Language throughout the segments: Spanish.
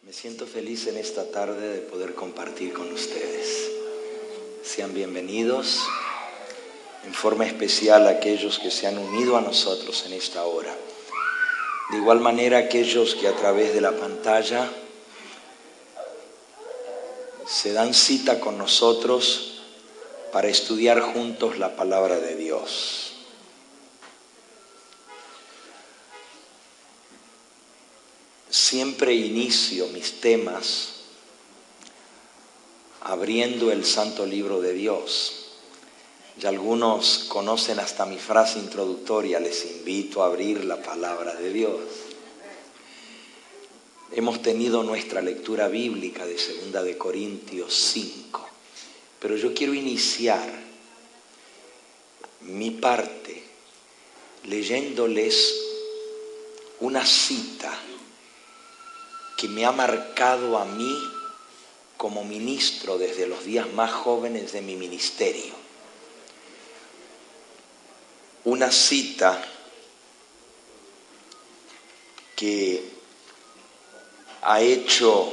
Me siento feliz en esta tarde de poder compartir con ustedes. Sean bienvenidos, en forma especial aquellos que se han unido a nosotros en esta hora. De igual manera aquellos que a través de la pantalla se dan cita con nosotros para estudiar juntos la palabra de Dios. Siempre inicio mis temas abriendo el Santo Libro de Dios. Ya algunos conocen hasta mi frase introductoria: les invito a abrir la palabra de Dios. Hemos tenido nuestra lectura bíblica de 2 de Corintios 5, pero yo quiero iniciar mi parte leyéndoles una cita que me ha marcado a mí como ministro desde los días más jóvenes de mi ministerio. Una cita que ha hecho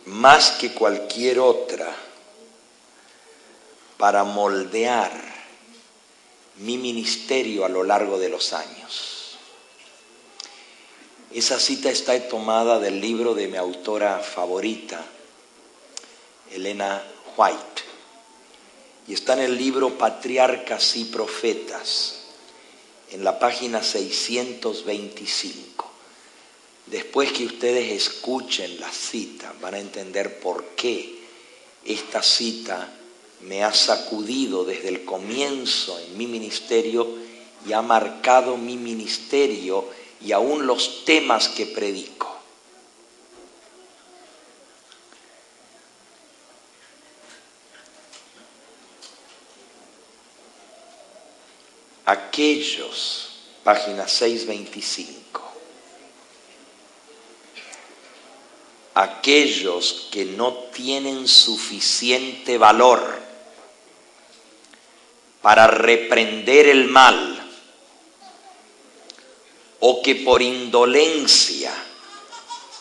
más que cualquier otra para moldear mi ministerio a lo largo de los años. Esa cita está tomada del libro de mi autora favorita, Elena White, y está en el libro Patriarcas y Profetas, en la página 625. Después que ustedes escuchen la cita, van a entender por qué esta cita me ha sacudido desde el comienzo en mi ministerio y ha marcado mi ministerio y aún los temas que predico. Aquellos, página 625, aquellos que no tienen suficiente valor para reprender el mal, o que por indolencia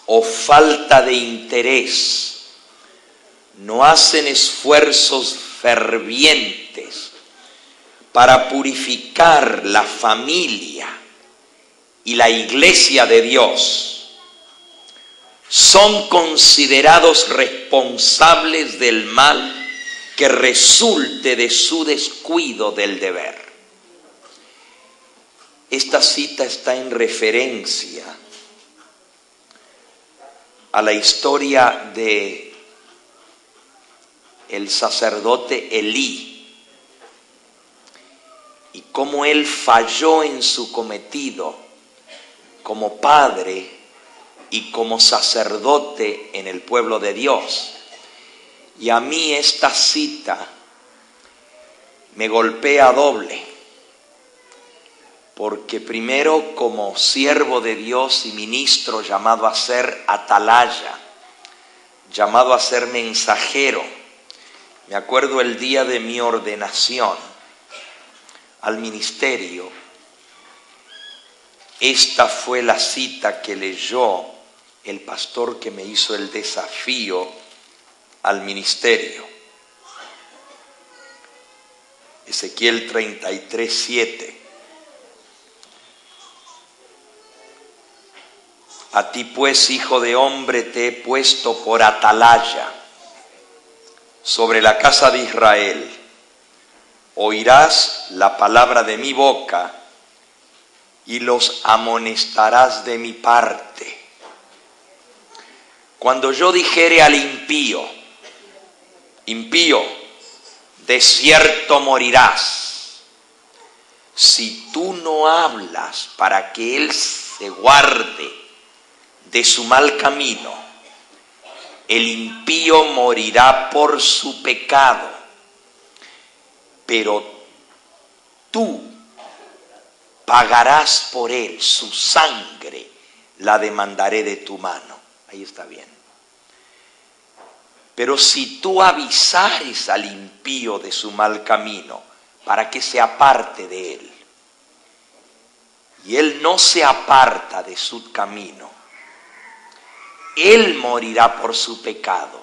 o falta de interés no hacen esfuerzos fervientes para purificar la familia y la iglesia de Dios, son considerados responsables del mal que resulte de su descuido del deber. Esta cita está en referencia a la historia de el sacerdote Elí y cómo él falló en su cometido como padre y como sacerdote en el pueblo de Dios. Y a mí esta cita me golpea doble. Porque primero, como siervo de Dios y ministro llamado a ser atalaya, llamado a ser mensajero, me acuerdo el día de mi ordenación al ministerio, esta fue la cita que leyó el pastor que me hizo el desafío al ministerio. Ezequiel 33:7. A ti pues, hijo de hombre, te he puesto por atalaya sobre la casa de Israel. Oirás la palabra de mi boca y los amonestarás de mi parte. Cuando yo dijere al impío, impío, de cierto morirás, si tú no hablas para que él se guarde de su mal camino, el impío morirá por su pecado, pero tú pagarás por él, su sangre la demandaré de tu mano. Ahí está bien. Pero si tú avisares al impío de su mal camino para que se aparte de él, y él no se aparta de su camino, Él morirá por su pecado,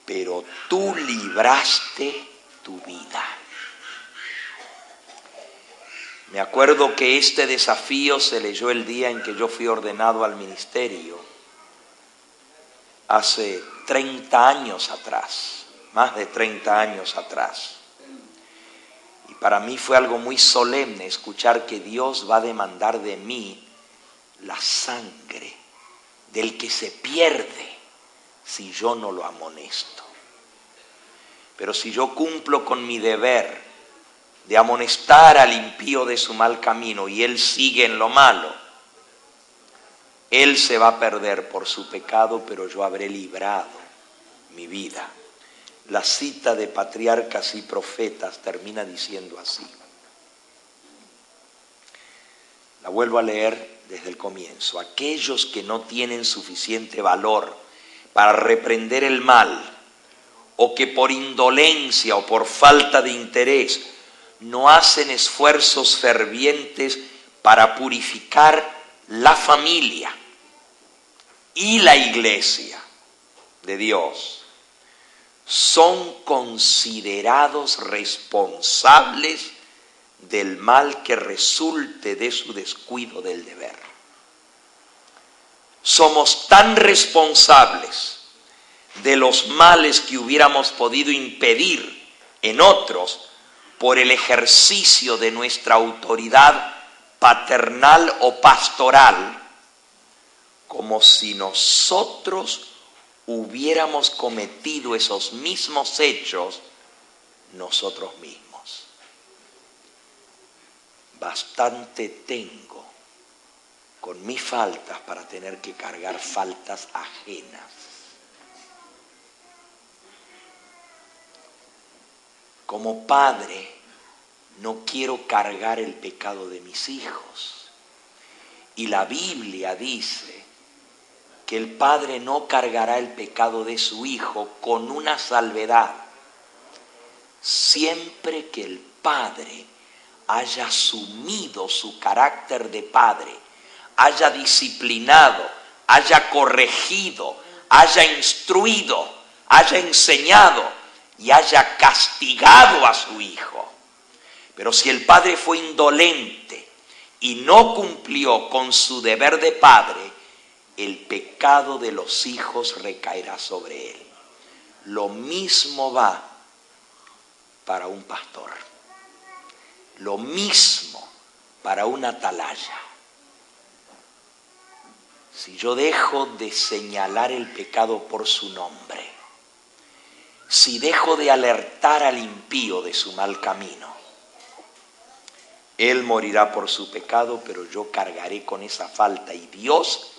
pero tú libraste tu vida. Me acuerdo que este desafío se leyó el día en que yo fui ordenado al ministerio, hace 30 años atrás, más de 30 años atrás. Y para mí fue algo muy solemne escuchar que Dios va a demandar de mí la sangre del que se pierde si yo no lo amonesto. Pero si yo cumplo con mi deber de amonestar al impío de su mal camino y él sigue en lo malo, él se va a perder por su pecado, pero yo habré librado mi vida. La cita de Patriarcas y Profetas termina diciendo así. La vuelvo a leer desde el comienzo. Aquellos que no tienen suficiente valor para reprender el mal, o que por indolencia o por falta de interés no hacen esfuerzos fervientes para purificar la familia y la iglesia de Dios, son considerados responsables del mal que resulte de su descuido del deber. Somos tan responsables de los males que hubiéramos podido impedir en otros por el ejercicio de nuestra autoridad paternal o pastoral, como si nosotros hubiéramos cometido esos mismos hechos nosotros mismos. Bastante tengo con mis faltas para tener que cargar faltas ajenas. Como padre, no quiero cargar el pecado de mis hijos. Y la Biblia dice que el padre no cargará el pecado de su hijo, con una salvedad: siempre que el padre haya asumido su carácter de padre, haya disciplinado, haya corregido, haya instruido, haya enseñado y haya castigado a su hijo. Pero si el padre fue indolente y no cumplió con su deber de padre, el pecado de los hijos recaerá sobre él. Lo mismo va para un pastor. Lo mismo para una atalaya. Si yo dejo de señalar el pecado por su nombre, si dejo de alertar al impío de su mal camino, él morirá por su pecado, pero yo cargaré con esa falta y Dios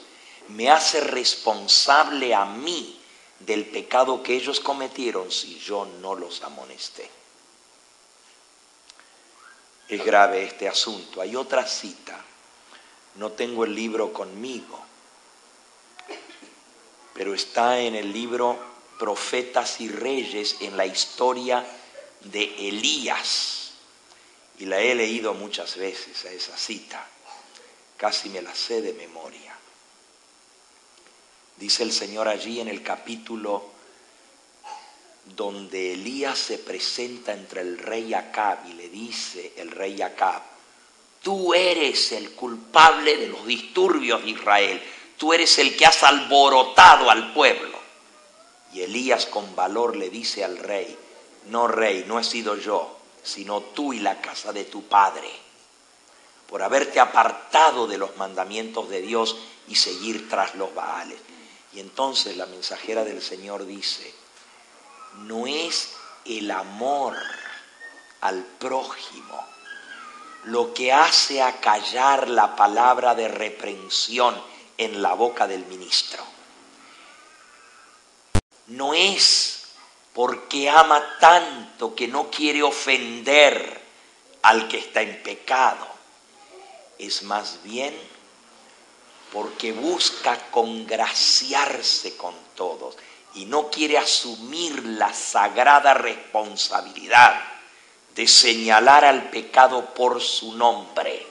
me hace responsable a mí del pecado que ellos cometieron si yo no los amonesté. Es grave este asunto. Hay otra cita, no tengo el libro conmigo, pero está en el libro Profetas y Reyes, en la historia de Elías, y la he leído muchas veces a esa cita, casi me la sé de memoria. Dice el Señor allí en el capítulo donde Elías se presenta entre el rey Acab y le dice el rey Acab: tú eres el culpable de los disturbios de Israel, tú eres el que has alborotado al pueblo. Y Elías con valor le dice al rey: no, rey, no he sido yo, sino tú y la casa de tu padre, por haberte apartado de los mandamientos de Dios y seguir tras los Baales. Y entonces la mensajera del Señor dice: no es el amor al prójimo lo que hace acallar la palabra de reprensión en la boca del ministro. No es porque ama tanto que no quiere ofender al que está en pecado. Es más bien porque busca congraciarse con todos y no quiere asumir la sagrada responsabilidad de señalar al pecado por su nombre.